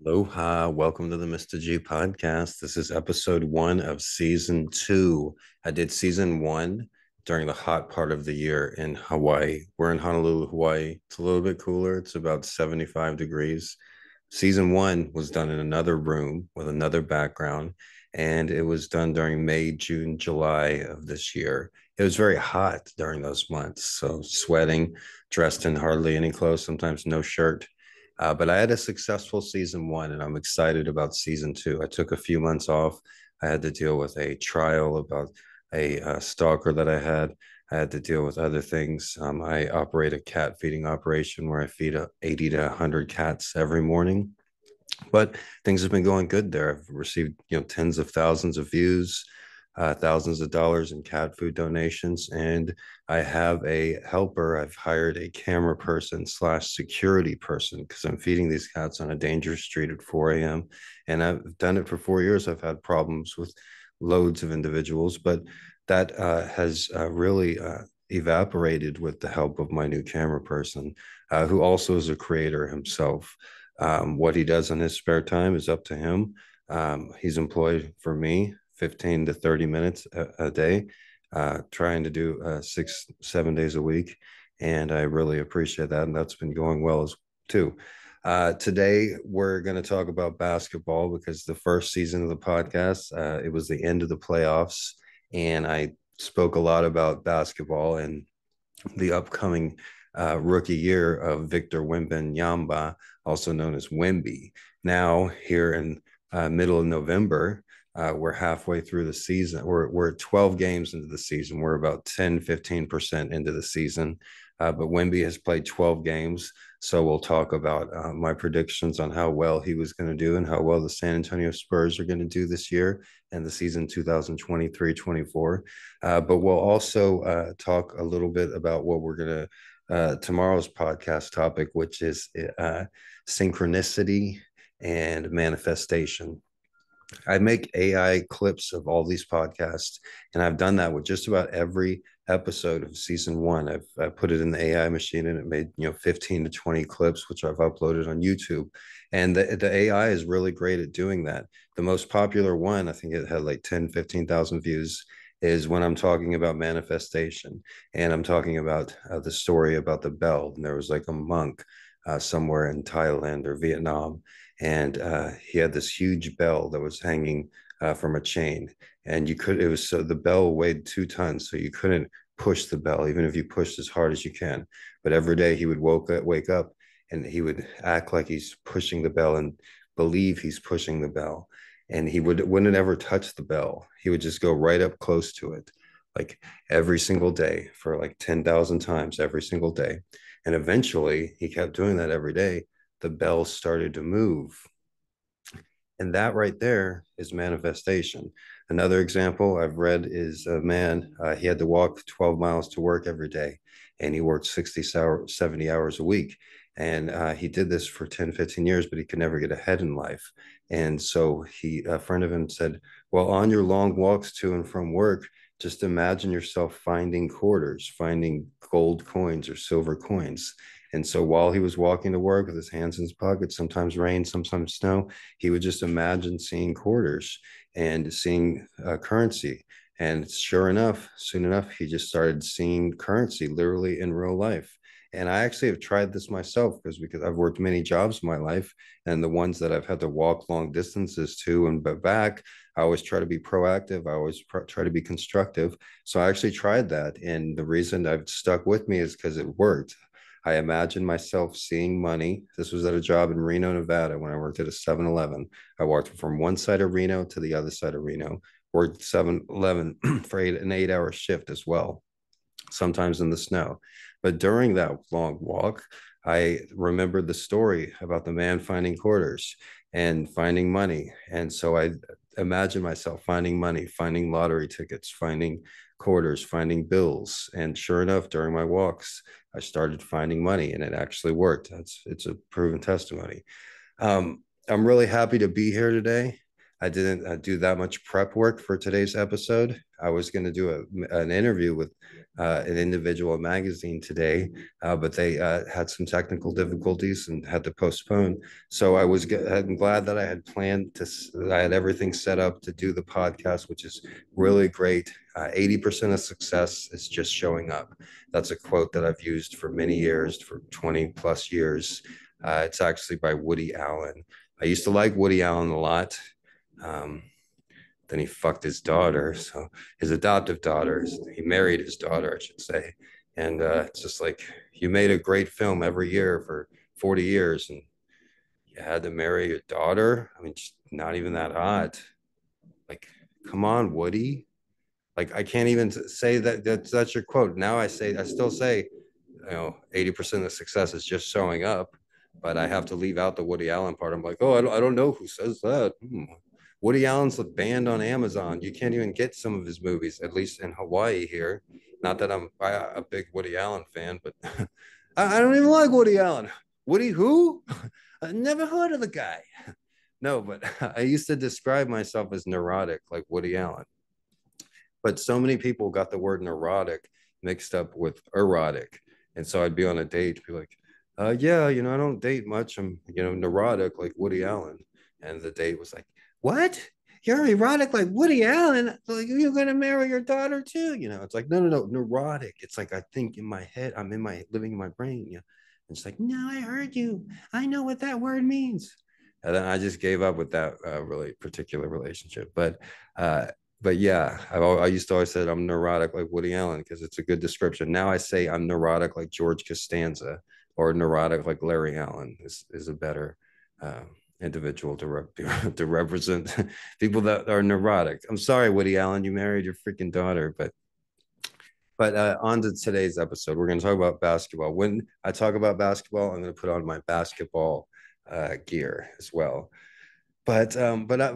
Aloha, welcome to the Mr.G podcast. This is episode 1 of season 2. I did season 1 during the hot part of the year in Hawaii. We're in Honolulu, Hawaii. It's a little bit cooler. It's about 75 degrees. Season 1 was done in another room with another background, and it was done during May, June, July of this year. It was very hot during those months, so sweating, dressed in hardly any clothes, sometimes no shirt. But I had a successful season 1, and I'm excited about season 2. I took a few months off. I had to deal with a trial about a stalker that I had. I had to deal with other things. I operate a cat feeding operation where I feed 80 to 100 cats every morning. But things have been going good there. I've received tens of thousands of views, thousands of dollars in cat food donations, and I have a helper. I've hired a camera person slash security person because I'm feeding these cats on a dangerous street at 4 a.m. And I've done it for 4 years. I've had problems with loads of individuals, but that has really evaporated with the help of my new camera person, who also is a creator himself. What he does in his spare time is up to him. He's employed for me 15 to 30 minutes a day, trying to do 6, 7 days a week. And I really appreciate that. And that's been going well as too. Today, we're going to talk about basketball because the first season of the podcast, it was the end of the playoffs. And I spoke a lot about basketball and the upcoming rookie year of Victor Wembanyama, also known as Wemby. Now, here in middle of November, we're halfway through the season. We're 12 games into the season. We're about 10, 15% into the season. But Wemby has played 12 games. So we'll talk about my predictions on how well he was going to do and how well the San Antonio Spurs are going to do this year and the season 2023-24. But we'll also talk a little bit about what we're going to tomorrow's podcast topic, which is synchronicity and manifestation. I make AI clips of all these podcasts, and I've done that with just about every episode of season 1. I put it in the AI machine, and it made 15 to 20 clips, which I've uploaded on YouTube. And the AI is really great at doing that. The most popular one, I think it had like 10, 15,000 views, is when I'm talking about manifestation, and I'm talking about the story about the bell. And there was like a monk somewhere in Thailand or Vietnam, and he had this huge bell that was hanging from a chain, and it was so the bell weighed 2 tons, so you couldn't push the bell even if you pushed as hard as you can. But every day he would wake up and he would act like he's pushing the bell and believe he's pushing the bell, and he wouldn't ever touch the bell. He would just go right up close to it, like every single day for like 10,000 times every single day. And eventually he kept doing that every day. The bell started to move. And that right there is manifestation. Another example I've read is a man, he had to walk 12 miles to work every day, and he worked 60, 70 hours a week. And he did this for 10, 15 years, but he could never get ahead in life. And so a friend of him said, well, on your long walks to and from work, just imagine yourself finding quarters, finding gold coins or silver coins. And so while he was walking to work with his hands in his pockets, sometimes rain, sometimes snow, he would just imagine seeing quarters and seeing currency. And sure enough, soon enough, he just started seeing currency literally in real life. And I actually have tried this myself because I've worked many jobs in my life, and the ones that I've had to walk long distances to and back, I always try to be proactive. I always try to be constructive. So I actually tried that, and the reason I've stuck with me is because it worked. I imagined myself seeing money. This was at a job in Reno, Nevada, when I worked at a 7-Eleven. I walked from one side of Reno to the other side of Reno, worked 7-Eleven for an 8-hour shift as well, sometimes in the snow. But during that long walk, I remembered the story about the man finding quarters and finding money. And so I imagined myself finding money, finding lottery tickets, finding quarters, finding bills. And sure enough, during my walks, I started finding money, and it actually worked. It's a proven testimony. I'm really happy to be here today. I didn't do that much prep work for today's episode. I was going to do an interview with an individual magazine today, but they had some technical difficulties and had to postpone. So I'm glad that I had planned to, that I had everything set up to do the podcast, which is really great. 80% of success is just showing up. That's a quote that I've used for many years, for 20 plus years. It's actually by Woody Allen. I used to like Woody Allen a lot. Um, then he fucked his daughter, so his adoptive daughter. He married his daughter, I should say. And it's just like, you made a great film every year for 40 years, and you had to marry your daughter. I mean, just not even that hot. Like, come on, Woody. Like, I can't even say that that's your quote. Now I still say, 80% of success is just showing up, but I have to leave out the Woody Allen part. I'm like, oh, I don't know who says that. Woody Allen's banned on Amazon. You can't even get some of his movies, at least in Hawaii here. Not that I'm a big Woody Allen fan, but I don't even like Woody Allen. Woody who? I never heard of the guy. No, but I used to describe myself as neurotic, like Woody Allen. But so many people got the word neurotic mixed up with erotic. And so I'd be on a date, be like, yeah, I don't date much. I'm, neurotic like Woody Allen. And the date was like, what? You're erotic like Woody Allen? Like, you're going to marry your daughter too? It's like, no, neurotic. It's like, I think in my head, I'm living in my brain. And it's like, no, I heard you. I know what that word means. And then I just gave up with that really particular relationship. But yeah, I used to always say I'm neurotic like Woody Allen because it's a good description. Now I say I'm neurotic like George Costanza, or neurotic like Larry Allen is a better uh, individual to represent people that are neurotic. I'm sorry, Woody Allen, you married your freaking daughter, but on to today's episode. We're going to talk about basketball. When I talk about basketball, I'm going to put on my basketball gear as well. But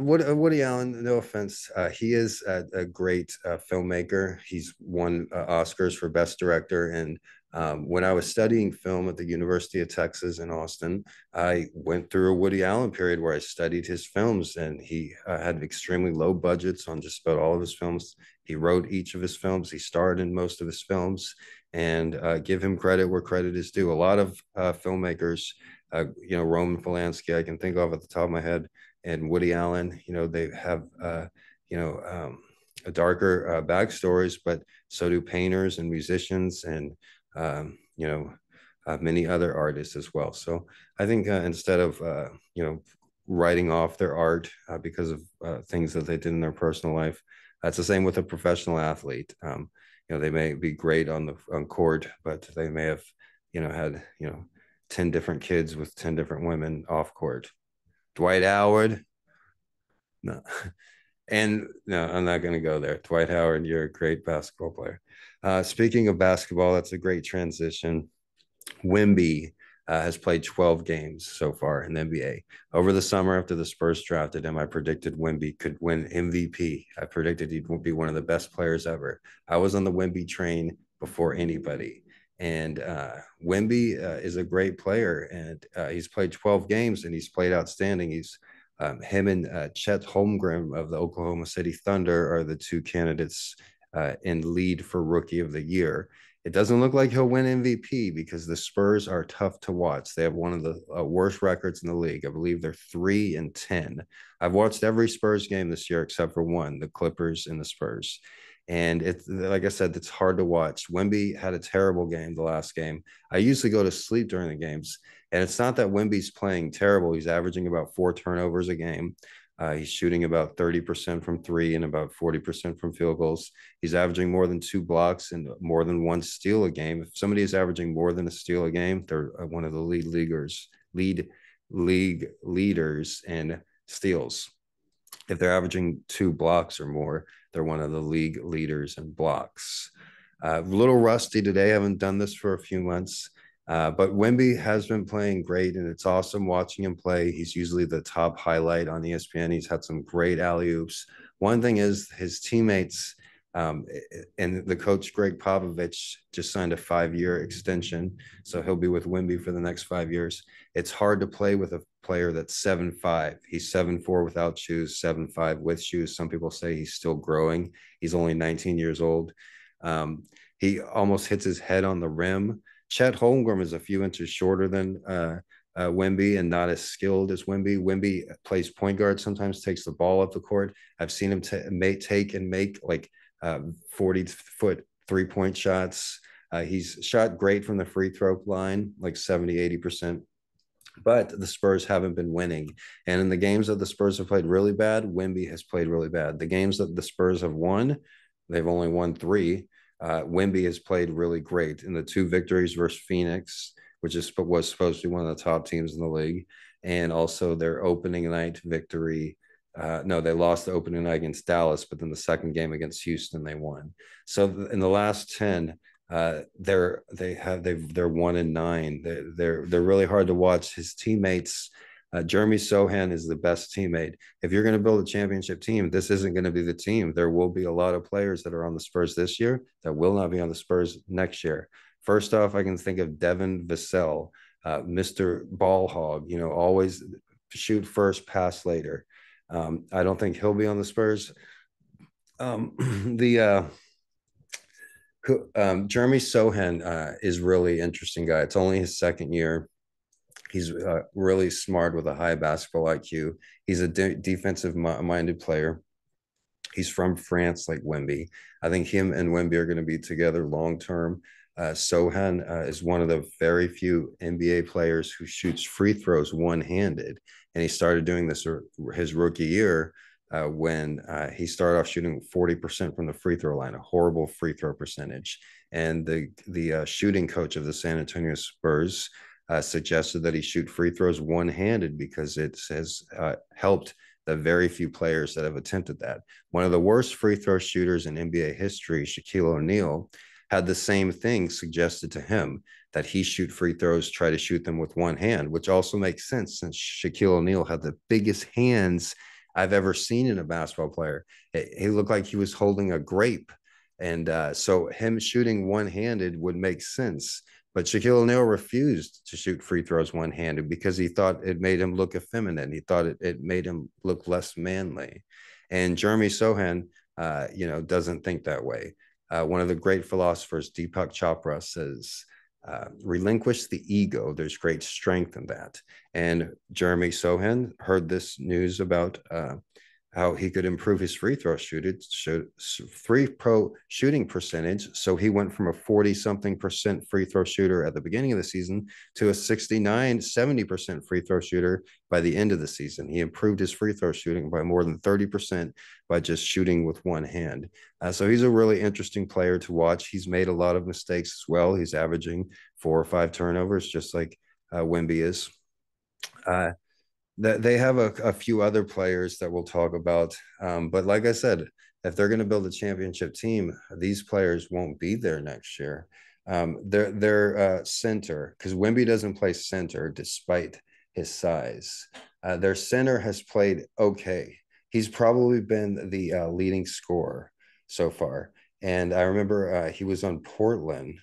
Woody Allen, no offense, he is a great filmmaker. He's won Oscars for Best Director. And when I was studying film at the University of Texas in Austin, I went through a Woody Allen period where I studied his films, and he had extremely low budgets on just about all of his films. He wrote each of his films. He starred in most of his films, and give him credit where credit is due. A lot of filmmakers, Roman Polanski, I can think of at the top of my head, and Woody Allen, they have, a darker backstories, but so do painters and musicians and, many other artists as well. So I think instead of, writing off their art because of things that they did in their personal life, that's the same with a professional athlete. They may be great on court, but they may have, had, 10 different kids with 10 different women off court. Dwight Howard. No. And no, I'm not going to go there. Dwight Howard, you're a great basketball player. Speaking of basketball, that's a great transition. Wemby has played 12 games so far in the NBA. Over the summer, after the Spurs drafted him, I predicted Wemby could win MVP. I predicted he'd be one of the best players ever. I was on the Wemby train before anybody. And Wemby is a great player, and he's played 12 games, and he's played outstanding. Him and Chet Holmgren of the Oklahoma City Thunder are the two candidates in lead for Rookie of the Year. It doesn't look like he'll win MVP because the Spurs are tough to watch. They have one of the worst records in the league. I believe they're 3-10. I've watched every Spurs game this year except for one, the Clippers and the Spurs. And it's, like I said, it's hard to watch. Wemby had a terrible game the last game. I usually go to sleep during the games. And it's not that Wemby's playing terrible. He's averaging about 4 turnovers a game. He's shooting about 30% from three and about 40% from field goals. He's averaging more than 2 blocks and more than 1 steal a game. If somebody is averaging more than a steal a game, they're one of the league leaders in steals. If they're averaging 2 blocks or more, they're one of the league leaders in blocks. A little rusty today. I haven't done this for a few months. But Wemby has been playing great, and it's awesome watching him play. He's usually the top highlight on ESPN. He's had some great alley-oops. One thing is his teammates And the coach Greg Popovich just signed a 5-year extension, so he'll be with Wemby for the next 5 years. It's hard to play with a player that's 7'5". He's 7'4" without shoes, 7'5" with shoes. Some people say he's still growing. He's only 19 years old. He almost hits his head on the rim. Chet Holmgren is a few inches shorter than Wemby and not as skilled as Wemby. Wemby plays point guard, sometimes takes the ball up the court. I've seen him take and make like 40-foot 3-point shots. He's shot great from the free throw line, like 70-80%. But the Spurs haven't been winning. And in the games that the Spurs have played really bad, Wemby has played really bad. The games that the Spurs have won, they've only won 3. Wemby has played really great in the 2 victories versus Phoenix, which was supposed to be one of the top teams in the league, and also their opening night victory. No, they lost the opening night against Dallas, but then the second game against Houston, they won. So in the last 10, they're 1-9. They're really hard to watch. His teammates, Jeremy Sohan is the best teammate. If you're going to build a championship team, this isn't going to be the team. There will be a lot of players that are on the Spurs this year that will not be on the Spurs next year. First off, I can think of Devin Vassell, Mr. Ball Hog, always shoot first, pass later. I don't think he'll be on the Spurs. Jeremy Sohan is really interesting guy. It's only his second year. He's really smart with a high basketball IQ. He's a defensive-minded player. He's from France, like Wemby. I think him and Wemby are going to be together long term. Sohan is one of the very few NBA players who shoots free throws one-handed, and he started doing this his rookie year when he started off shooting 40% from the free throw line, a horrible free throw percentage. And the shooting coach of the San Antonio Spurs suggested that he shoot free throws one-handed because it has helped the very few players that have attempted that. One of the worst free throw shooters in NBA history, Shaquille O'Neal, had the same thing suggested to him, that he shoot free throws, try to shoot them with one hand, which also makes sense since Shaquille O'Neal had the biggest hands I've ever seen in a basketball player. He looked like he was holding a grape. And so him shooting one-handed would make sense. But Shaquille O'Neal refused to shoot free throws one-handed because he thought it made him look effeminate. He thought it made him look less manly. And Jeremy Sohan, doesn't think that way. One of the great philosophers, Deepak Chopra, says, relinquish the ego. There's great strength in that. And Jeremy Sohan heard this news about how he could improve his free throw shooting percentage. So he went from a 40-something% free throw shooter at the beginning of the season to a 69-70% free throw shooter by the end of the season. He improved his free throw shooting by more than 30% by just shooting with one hand. So he's a really interesting player to watch. He's made a lot of mistakes as well. He's averaging 4 or 5 turnovers, just like Wemby is. They have a few other players that we'll talk about. But like I said, if they're going to build a championship team, these players won't be there next year. Their center, because Wemby doesn't play center despite his size. Their center has played okay. He's probably been the leading scorer so far. And I remember he was on Portland.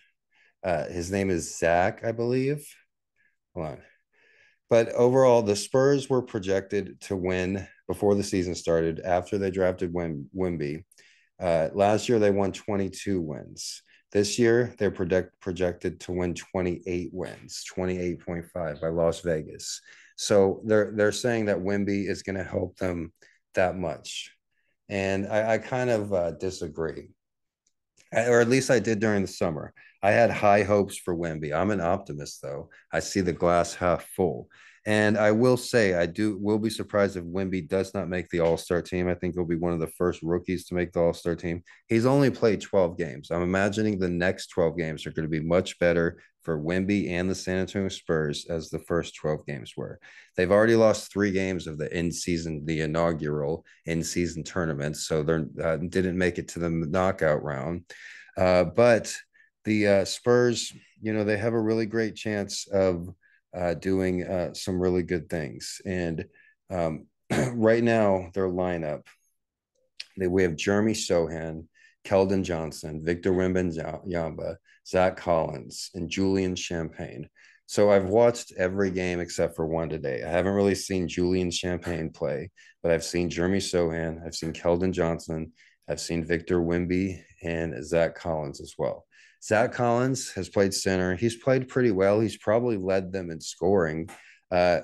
His name is Zach, I believe. Hold on. But overall, the Spurs were projected to win before the season started, after they drafted Wemby. Last year, they won 22 wins. This year, they're projected to win 28 wins, 28.5 by Las Vegas. So they're saying that Wemby is going to help them that much. And I kind of disagree. Or at least I did during the summer. I had high hopes for Wemby. I'm an optimist, though. I see the glass half full. And I will say, will be surprised if Wemby does not make the All-Star team. I think he'll be one of the first rookies to make the All-Star team. He's only played 12 games. I'm imagining the next 12 games are going to be much better for Wemby and the San Antonio Spurs as the first 12 games were. They've already lost 3 games of the inaugural in-season tournament, so they didn't make it to the knockout round. But the Spurs, they have a really great chance of doing some really good things. And right now, their lineup, we have Jeremy Sohan, Keldon Johnson, Victor Wembanyama, Zach Collins, and Julian Champagne. So I've watched every game except for one today. I haven't really seen Julian Champagne play, but I've seen Jeremy Sohan, I've seen Keldon Johnson, I've seen Victor Wemby, and Zach Collins as well. Zach Collins has played center. He's played pretty well. He's probably led them in scoring. Uh,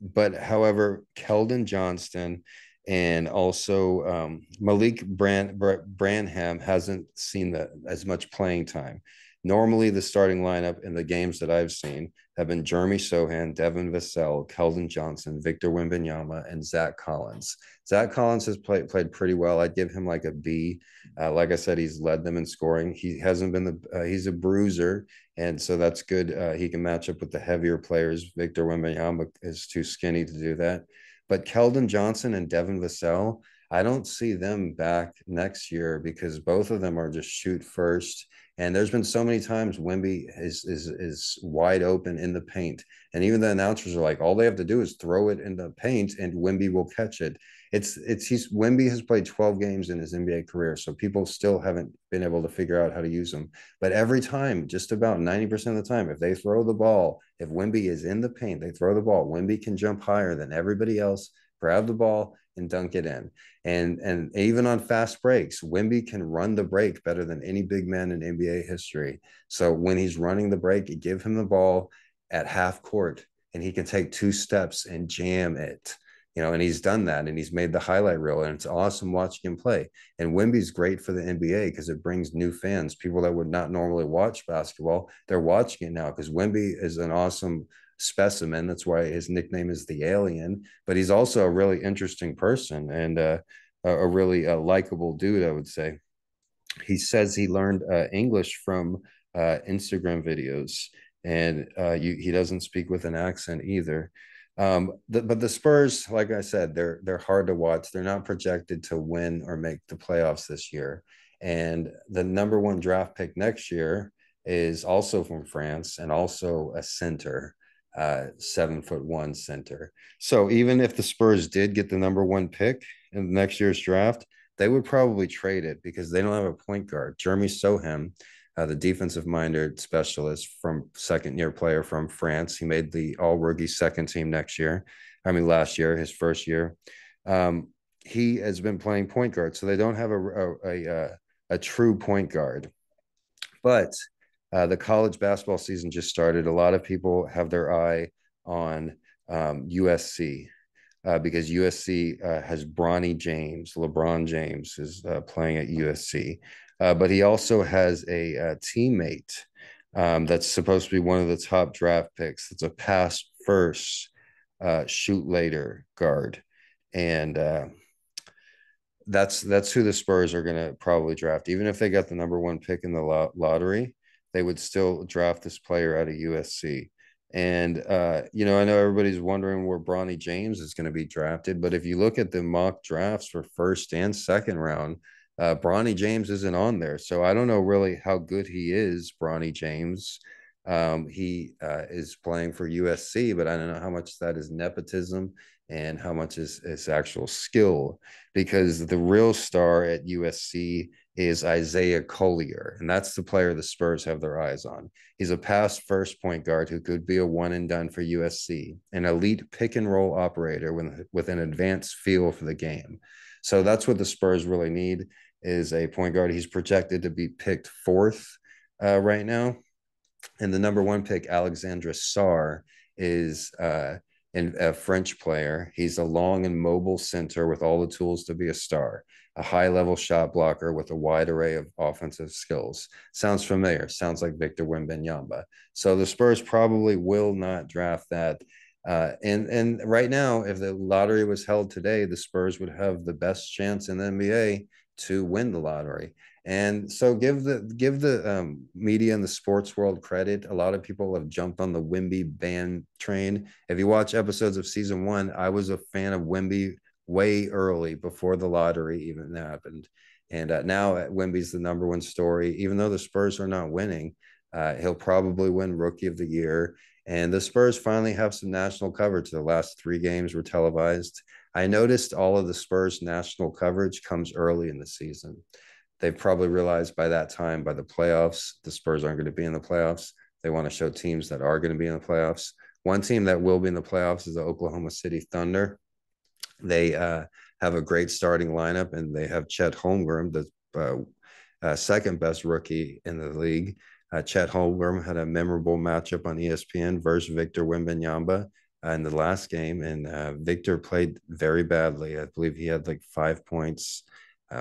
but however, Keldon Johnston and also Malik Branham hasn't seen as much playing time. Normally, the starting lineup in the games that I've seen have been Jeremy Sohan, Devin Vassell, Keldon Johnson, Victor Wembanyama, and Zach Collins. Zach Collins has played pretty well. I'd give him like a B. Like I said, he's led them in scoring. He hasn't been he's a bruiser, and so that's good. He can match up with the heavier players. Victor Wembanyama is too skinny to do that. But Keldon Johnson and Devin Vassell, I don't see them back next year because both of them are just shoot first. And there's been so many times Wemby is wide open in the paint, and even the announcers are like, all they have to do is throw it in the paint, and Wemby will catch it. Wemby has played 12 games in his NBA career, so people still haven't been able to figure out how to use him. But every time, just about 90% of the time, if they throw the ball, if Wemby is in the paint, they throw the ball. Wemby can jump higher than everybody else, grab the ball, and dunk it in. And even on fast breaks, Wemby can run the break better than any big man in NBA history. So when he's running the break, you give him the ball at half court, and he can take 2 steps and jam it. And he's done that, and he's made the highlight reel, and it's awesome watching him play. And Wemby's great for the NBA because it brings new fans, people that would not normally watch basketball. They're watching it now because Wemby is an awesome specimen. That's why his nickname is the Alien. But he's also a really interesting person and a really likable dude, I would say. He says he learned English from Instagram videos, and he doesn't speak with an accent either. But the Spurs, like I said, they're hard to watch. They're not projected to win or make the playoffs this year. And the number one draft pick next year is also from France and also a center, 7'1" center. So even if the Spurs did get the number one pick in next year's draft, they would probably trade it because they don't have a point guard. Jeremy Sohan, the defensive minded specialist from second-year player from France. He made the all-rookie second team last year, his first year. He has been playing point guard, so they don't have a true point guard. But the college basketball season just started. A lot of people have their eye on USC. Because USC has Bronny James. LeBron James is playing at USC. But he also has a teammate that's supposed to be one of the top draft picks. It's a pass first, shoot later guard. And that's who the Spurs are going to probably draft. Even if they got the number one pick in the lottery, they would still draft this player out of USC. And, I know everybody's wondering where Bronny James is going to be drafted. But if you look at the mock drafts for first and second round, Bronny James isn't on there. So I don't know really how good he is, Bronny James. He is playing for USC, but I don't know how much that is nepotism and how much is actual skill, because the real star at USC is Isaiah Collier, and that's the player the Spurs have their eyes on. He's a pass first point guard who could be a one and done for USC, an elite pick and roll operator with an advanced feel for the game. So that's what the Spurs really need, is a point guard. He's projected to be picked fourth right now. And the number one pick, Alexandre Sarr, is a French player. He's a long and mobile center with all the tools to be a star, a high-level shot blocker with a wide array of offensive skills. Sounds familiar. Sounds like Victor Wembanyama. So the Spurs probably will not draft that. And right now, if the lottery was held today, the Spurs would have the best chance in the NBA to win the lottery. And so give the media and the sports world credit. A lot of people have jumped on the Wemby ban train. If you watch episodes of season 1, I was a fan of Wemby way early, before the lottery even happened. And now Wemby's the number one story. Even though the Spurs are not winning, he'll probably win Rookie of the Year. And the Spurs finally have some national coverage. The last 3 games were televised. I noticed all of the Spurs national coverage comes early in the season. they've probably realized by that time, by the playoffs, the Spurs aren't going to be in the playoffs. They want to show teams that are going to be in the playoffs. One team that will be in the playoffs is the Oklahoma City Thunder. They have a great starting lineup, and they have Chet Holmgren, the second best rookie in the league. Chet Holmgren had a memorable matchup on ESPN versus Victor Wembanyama in the last game, and Victor played very badly. I believe he had like 5 points,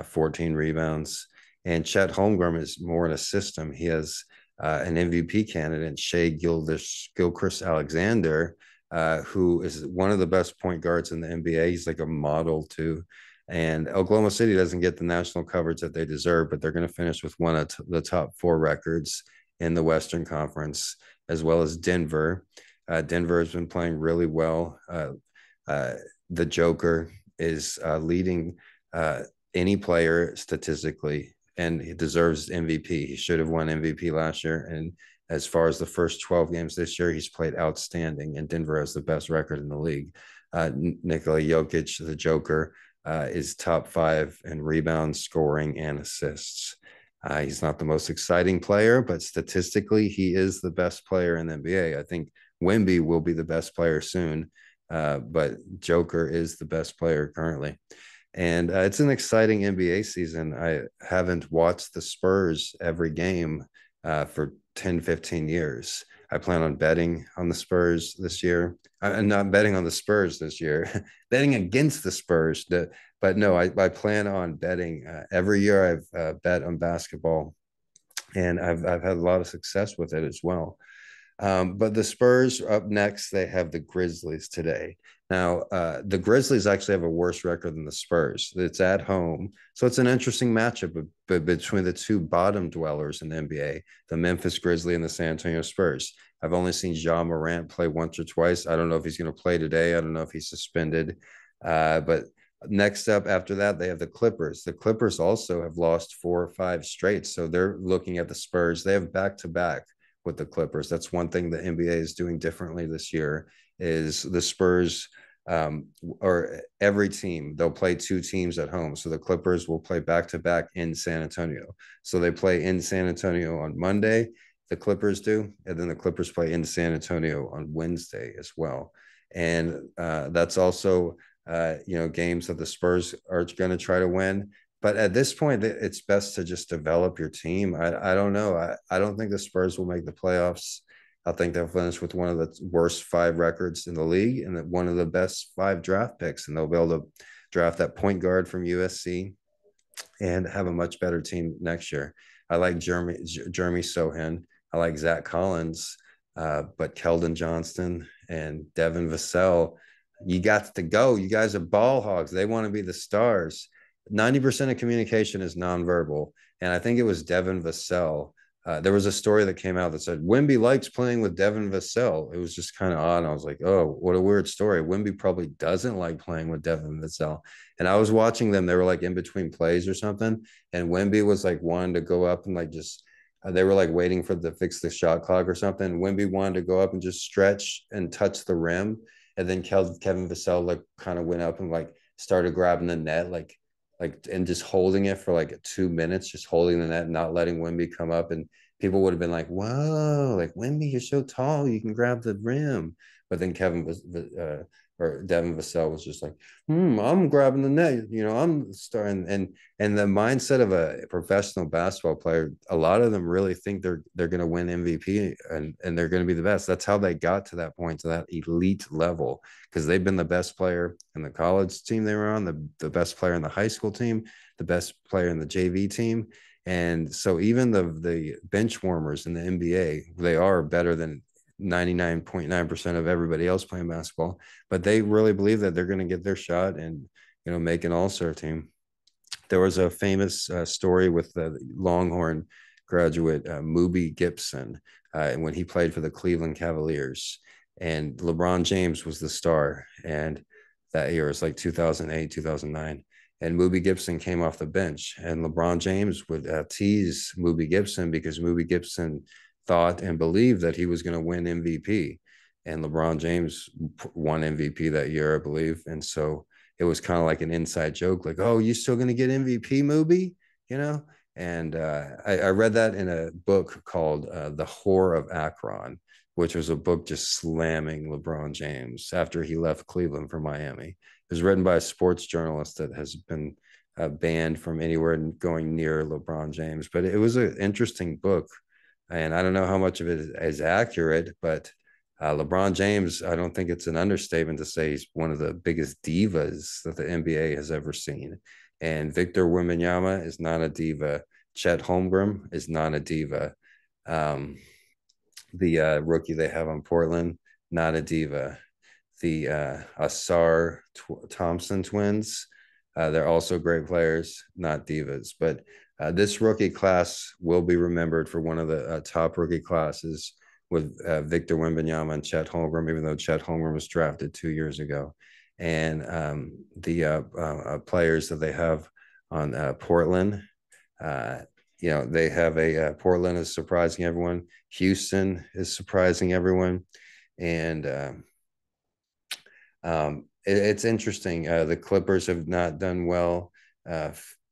14 rebounds. And Chet Holmgren is more in a system. He has an MVP candidate, Shea Gilchrist Alexander, who is one of the best point guards in the NBA. He's like a model too. And Oklahoma City doesn't get the national coverage that they deserve, but they're going to finish with one of the top four records in the Western Conference, as well as Denver. Denver has been playing really well. The Joker is leading any player statistically, and he deserves MVP. He should have won MVP last year. And as far as the first 12 games this year, he's played outstanding, and Denver has the best record in the league. Nikola Jokic, the Joker, is top 5 in rebounds, scoring, and assists. He's not the most exciting player, but statistically, he is the best player in the NBA. I think Wemby will be the best player soon, but Joker is the best player currently. And it's an exciting NBA season. I haven't watched the Spurs every game for 10, 15 years. I plan on betting on the Spurs this year. I'm not betting on the Spurs this year, betting against the Spurs. But no, I plan on betting every year. I've bet on basketball, and I've had a lot of success with it as well. But the Spurs up next, they have the Grizzlies today. Now, the Grizzlies actually have a worse record than the Spurs. It's at home. So it's an interesting matchup between the two bottom dwellers in the NBA, the Memphis Grizzlies and the San Antonio Spurs. I've only seen Ja Morant play once or twice. I don't know if he's going to play today. I don't know if he's suspended. But next up after that, they have the Clippers. The Clippers also have lost 4 or 5 straight. So they're looking at the Spurs. They have back-to-back with the Clippers. That's one thing the NBA is doing differently this year is the Spurs or every team, they'll play 2 teams at home. So the Clippers will play back-to-back in San Antonio. So they play in San Antonio on Monday, the Clippers do, and then the Clippers play in San Antonio on Wednesday as well. And that's also, games that the Spurs are going to try to win. But at this point, it's best to just develop your team. I don't know. I don't think the Spurs will make the playoffs. I think they'll finish with one of the worst 5 records in the league and one of the best 5 draft picks. And they'll be able to draft that point guard from USC and have a much better team next year. I like Jeremy Sohan. I like Zach Collins, but Keldon Johnston and Devin Vassell, you got to go. You guys are ball hogs. They want to be the stars. 90% of communication is nonverbal. And I think it was Devin Vassell. There was a story that came out that said Wemby likes playing with Devin Vassell. It was just kind of odd. I was like, oh, what a weird story. Wemby probably doesn't like playing with Devin Vassell. And I was watching them. They were like in between plays or something. And Wemby was like wanting to go up and like just they were like waiting for the fix the shot clock or something. Wemby wanted to go up and just stretch and touch the rim. And then Kevin Vassell like kind of went up and like started grabbing the net like and just holding it for like 2 minutes, just holding the net, not letting Wemby come up. And people would have been like, whoa, like Wemby, you're so tall, you can grab the rim. But then Devin Vassell was just like, I'm grabbing the net. I'm starting. And the mindset of a professional basketball player, a lot of them really think they're going to win MVP and they're going to be the best. That's how they got to that point, to that elite level, because they've been the best player in the college team they were on, the best player in the high school team, the best player in the JV team. And so even the bench warmers in the NBA, they are better than 99.9% of everybody else playing basketball, but they really believe that they're going to get their shot and make an all-star team. There was a famous story with the Longhorn graduate Mooby Gibson when he played for the Cleveland Cavaliers, and LeBron James was the star, and that year was like 2008 2009, and Mooby Gibson came off the bench, and LeBron James would tease Mooby Gibson because Mooby Gibson thought and believed that he was going to win MVP. And LeBron James won MVP that year, I believe. And so it was kind of like an inside joke, like, oh, you still going to get MVP, Mooby? And I read that in a book called The Whore of Akron, which was a book just slamming LeBron James after he left Cleveland for Miami. It was written by a sports journalist that has been banned from anywhere going near LeBron James. But it was an interesting book. And I don't know how much of it is accurate, but LeBron James, I don't think it's an understatement to say he's one of the biggest divas that the NBA has ever seen. And Victor Wembanyama is not a diva. Chet Holmgren is not a diva. Um, the rookie they have on Portland, not a diva. The Asar Thompson twins, they're also great players, not divas. But this rookie class will be remembered for one of the top rookie classes with Victor Wembanyama and Chet Holmgren, even though Chet Holmgren was drafted 2 years ago. And the players that they have on Portland, uh, they have a Portland is surprising everyone. Houston is surprising everyone. And it's interesting. The Clippers have not done well.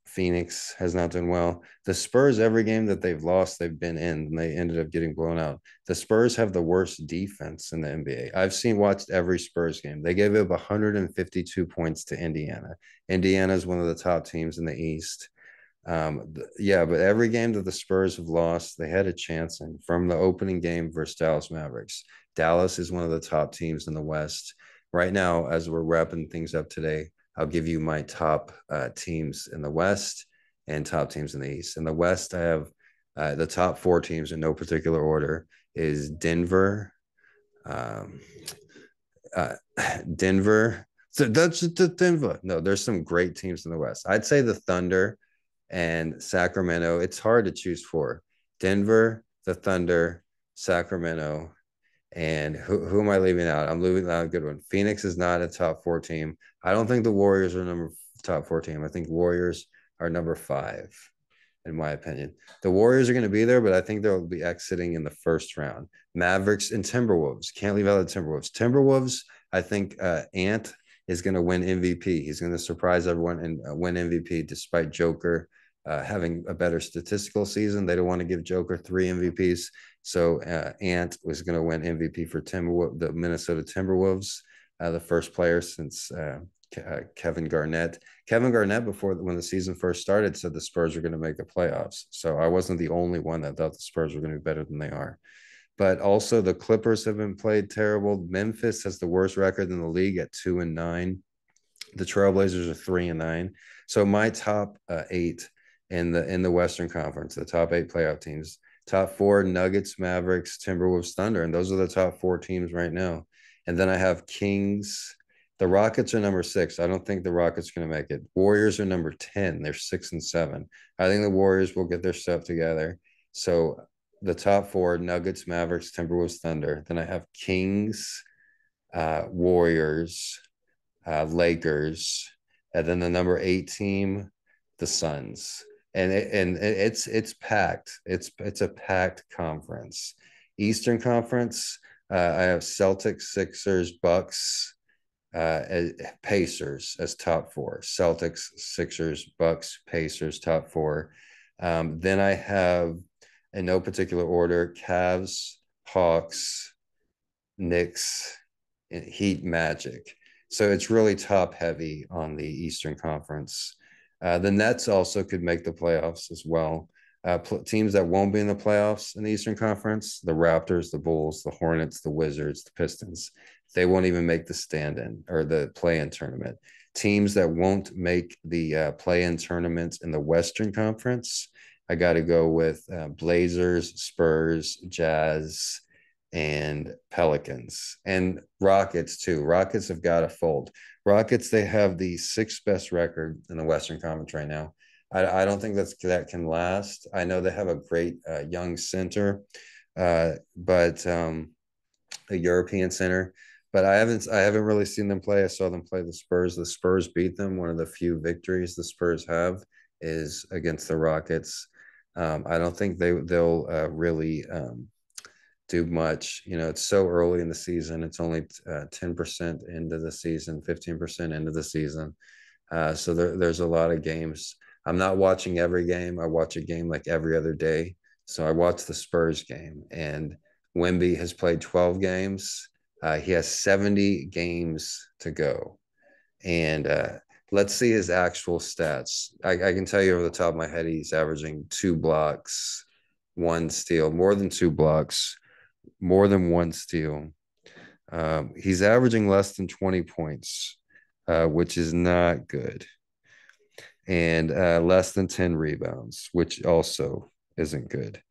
Phoenix has not done well. The Spurs, every game that they've lost, they've been in, and they ended up getting blown out. The Spurs have the worst defense in the NBA. I've watched every Spurs game. They gave up 152 points to Indiana. Indiana is one of the top teams in the East. Yeah, but every game that the Spurs have lost, they had a chance in. From the opening game versus Dallas Mavericks. Dallas is one of the top teams in the West. Right now, as we're wrapping things up today, I'll give you my top teams in the West and top teams in the East. In the West, I have the top four teams in no particular order is Denver, um, uh, Denver. So that's the Denver. No, there's some great teams in the West. I'd say the Thunder and Sacramento. It's hard to choose four. Denver, the Thunder, Sacramento, and who am I leaving out? I'm leaving out a good one. Phoenix is not a top four team. I don't think the Warriors are top four team. I think Warriors are number 5, in my opinion. The Warriors are going to be there, but I think they'll be exiting in the first round. Mavericks and Timberwolves. Can't leave out the Timberwolves. Timberwolves, I think Ant is going to win MVP. He's going to surprise everyone and win MVP despite Joker having a better statistical season. They don't want to give Joker 3 MVPs. So Ant was going to win MVP for the Minnesota Timberwolves, the first player since Kevin Garnett. Kevin Garnett, when the season first started, said the Spurs were going to make the playoffs. So I wasn't the only one that thought the Spurs were going to be better than they are. But also the Clippers have been played terrible. Memphis has the worst record in the league at 2-9. The Trailblazers are 3-9. So my top 8 in the Western Conference, the top 8 playoff teams, top 4 Nuggets, Mavericks, Timberwolves, Thunder, and those are the top 4 teams right now. And then I have Kings. The Rockets are number 6. I don't think the Rockets are going to make it. Warriors are number 10. They're 6 and 7. I think the Warriors will get their stuff together. So the top 4 Nuggets, Mavericks, Timberwolves, Thunder. Then I have Kings, Warriors, Lakers, and then the number 8 team, the Suns. And it's packed. It's a packed conference. Eastern Conference, I have Celtics, Sixers, Bucks, Pacers as top 4. Celtics, Sixers, Bucks, Pacers, top 4. Then I have, in no particular order, Cavs, Hawks, Knicks, Heat, Magic. So it's really top heavy on the Eastern Conference. The Nets also could make the playoffs as well. Teams that won't be in the playoffs in the Eastern Conference, the Raptors, the Bulls, the Hornets, the Wizards, the Pistons, they won't even make the stand-in or the play-in tournament. Teams that won't make the play-in tournaments in the Western Conference, I got to go with Blazers, Spurs, Jazz, and Pelicans, and Rockets too. Rockets have got to fold. Rockets, they have the 6th best record in the Western Conference right now. I don't think that can last. I know they have a great young center, but a European center. But I haven't really seen them play. I saw them play the Spurs. The Spurs beat them. One of the few victories the Spurs have is against the Rockets. I don't think they'll really do much. It's so early in the season. It's only 10% into the season, 15% into the season. So there's a lot of games. I'm not watching every game. I watch a game like every other day. So I watched the Spurs game, and Wemby has played 12 games. He has 70 games to go. And let's see his actual stats. I can tell you over the top of my head, he's averaging 2 blocks, 1 steal, more than 2 blocks, more than 1 steal. He's averaging less than 20 points, which is not good, and less than 10 rebounds, which also isn't good.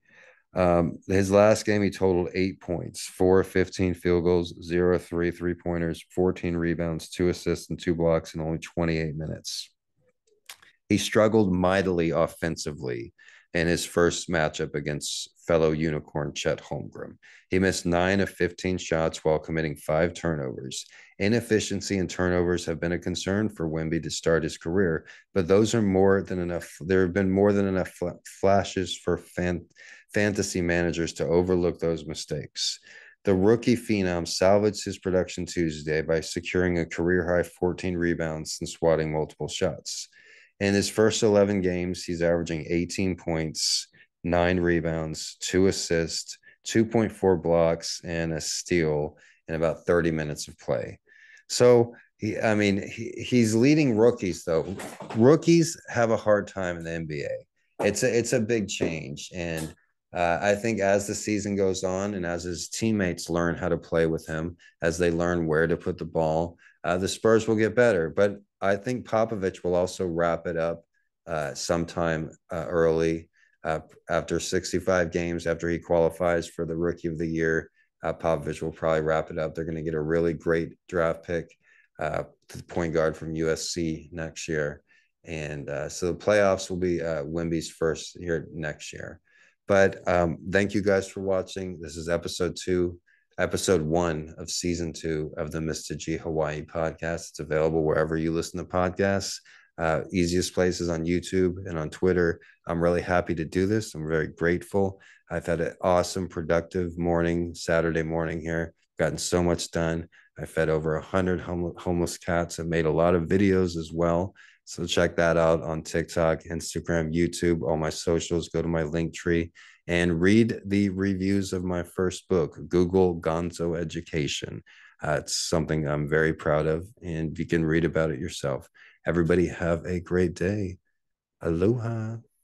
His last game, he totaled 8 points, 4 of 15 field goals, 0 of 3 3-pointers, 14 rebounds, 2 assists, and 2 blocks in only 28 minutes. He struggled mightily offensively in his first matchup against fellow unicorn Chet Holmgren. He missed 9 of 15 shots while committing 5 turnovers. Inefficiency and turnovers have been a concern for Wemby to start his career, but those are more than enough. There have been more than enough flashes for fantasy managers to overlook those mistakes. The rookie phenom salvaged his production Tuesday by securing a career-high 14 rebounds and swatting multiple shots. In his first 11 games, he's averaging 18 points, 9 rebounds, 2 assists, 2.4 blocks, and a steal in about 30 minutes of play. So, he's leading rookies, though. Rookies have a hard time in the NBA. It's a big change. And I think as the season goes on and as his teammates learn how to play with him, as they learn where to put the ball, the Spurs will get better. But I think Popovich will also wrap it up sometime early after 65 games, after he qualifies for the Rookie of the Year. Popovich will probably wrap it up. They're going to get a really great draft pick, the point guard from USC next year. And so the playoffs will be Wemby's first here next year. But thank you guys for watching. This is episode 1 of season 2 of the Mr.G Hawaii podcast. It's available wherever you listen to podcasts. Easiest places on YouTube and on Twitter. I'm really happy to do this. I'm very grateful. I've had an awesome, productive morning, Saturday morning here. Gotten so much done. I fed over 100 homeless cats. I've made a lot of videos as well. So check that out on TikTok, Instagram, YouTube, all my socials. Go to my link tree and read the reviews of my first book, Google Gonzo Education. It's something I'm very proud of, and you can read about it yourself. Everybody have a great day. Aloha.